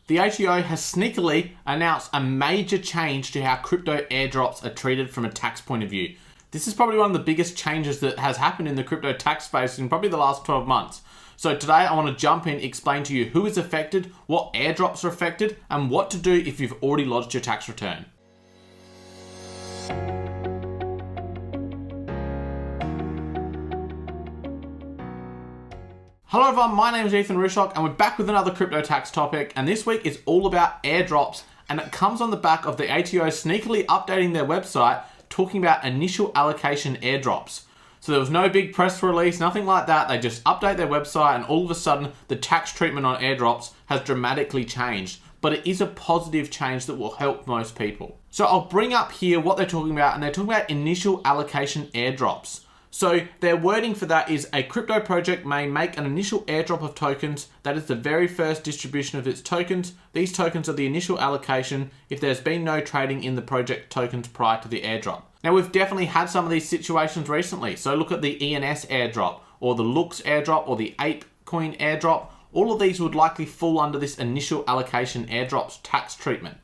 The ATO has sneakily announced a major change to how crypto airdrops are treated from a tax point of view. This is probably one of the biggest changes that has happened in the crypto tax space in probably the last 12 months. So today I want to jump in, explain to you who is affected, what airdrops are affected, and what to do if you've already lodged your tax return. Hello everyone, my name is Ethan Rushock and we're back with another crypto tax topic, and this week is all about airdrops, and it comes on the back of the ATO sneakily updating their website talking about initial allocation airdrops. So there was no big press release, nothing like that. They just update their website and all of a sudden the tax treatment on airdrops has dramatically changed. But it is a positive change that will help most people. So I'll bring up here what they're talking about, and they're talking about initial allocation airdrops. So their wording for that is a crypto project may make an initial airdrop of tokens that is the very first distribution of its tokens. These tokens are the initial allocation if there's been no trading in the project tokens prior to the airdrop. Now we've definitely had some of these situations recently. So look at the ENS airdrop or the Lux airdrop or the Ape coin airdrop. All of these would likely fall under this initial allocation airdrops tax treatment.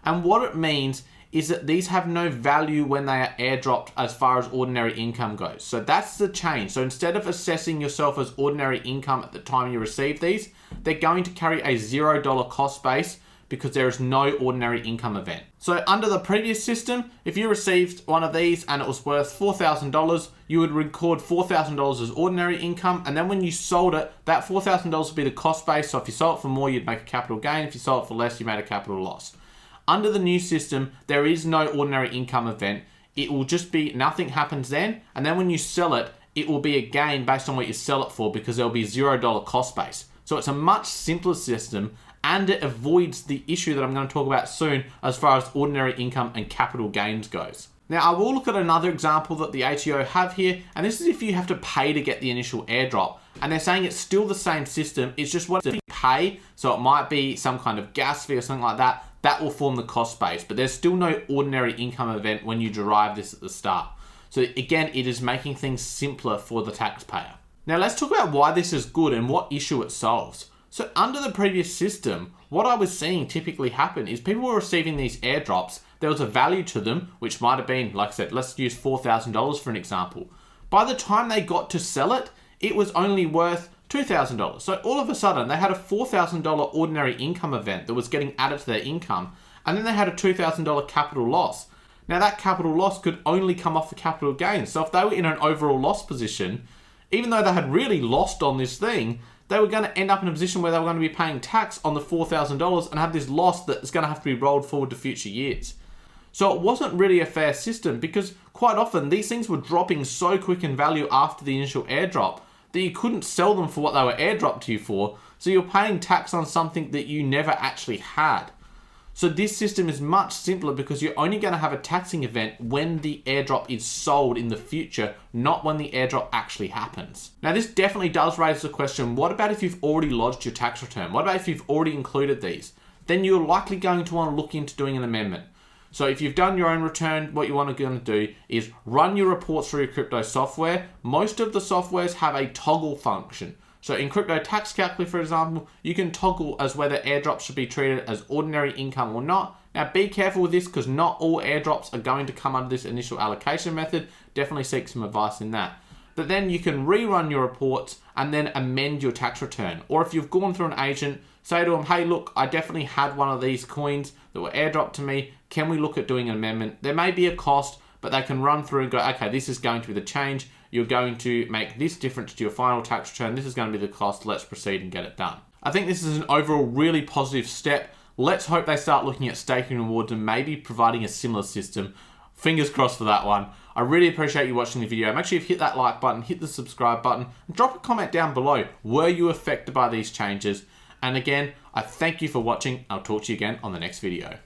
And what it means is that these have no value when they are airdropped as far as ordinary income goes. So that's the change. So instead of assessing yourself as ordinary income at the time you receive these, they're going to carry a $0 cost base because there is no ordinary income event. So under the previous system, if you received one of these and it was worth $4,000, you would record $4,000 as ordinary income, and then when you sold it, that $4,000 would be the cost base. So if you sold it for more, you'd make a capital gain. If you sold it for less, you made a capital loss. Under the new system, there is no ordinary income event. It will just be nothing happens then, and then when you sell it, it will be a gain based on what you sell it for because there'll be $0 cost base. So it's a much simpler system, and it avoids the issue that I'm going to talk about soon as far as ordinary income and capital gains goes. Now I will look at another example that the ATO have here, and this is if you have to pay to get the initial airdrop. And they're saying it's still the same system, it's just what you pay, so it might be some kind of gas fee or something like that, that will form the cost base, but there's still no ordinary income event when you derive this at the start. So again, it is making things simpler for the taxpayer. Now let's talk about why this is good and what issue it solves. So under the previous system, what I was seeing typically happen is people were receiving these airdrops, there was a value to them, which might have been, like I said, let's use $4,000 for an example. By the time they got to sell it, it was only worth $2,000. So all of a sudden they had a $4,000 ordinary income event that was getting added to their income, and then they had a $2,000 capital loss. Now that capital loss could only come off the capital gain. So if they were in an overall loss position, even though they had really lost on this thing, they were going to end up in a position where they were going to be paying tax on the $4,000 and have this loss that's going to have to be rolled forward to future years. So it wasn't really a fair system because quite often these things were dropping so quick in value after the initial airdrop that you couldn't sell them for what they were airdropped to you for, so you're paying tax on something that you never actually had. So this system is much simpler because you're only going to have a taxing event when the airdrop is sold in the future, not when the airdrop actually happens. Now this definitely does raise the question, what about if you've already lodged your tax return? What about if you've already included these? Then you're likely going to want to look into doing an amendment. So if you've done your own return, what you want to do is run your reports through your crypto software. Most of the softwares have a toggle function. So in Crypto Tax Calculator, for example, you can toggle as whether airdrops should be treated as ordinary income or not. Now be careful with this because not all airdrops are going to come under this initial allocation method. Definitely seek some advice in that. But then you can rerun your reports and then amend your tax return. Or if you've gone through an agent, say to them, hey look, I definitely had one of these coins that were airdropped to me. Can we look at doing an amendment? There may be a cost, but they can run through and go, okay, this is going to be the change. You're going to make this difference to your final tax return. This is going to be the cost. Let's proceed and get it done. I think this is an overall really positive step. Let's hope they start looking at staking rewards and maybe providing a similar system. Fingers crossed for that one. I really appreciate you watching the video. Make sure you've hit that like button, hit the subscribe button, and drop a comment down below. Were you affected by these changes? And again, I thank you for watching. I'll talk to you again on the next video.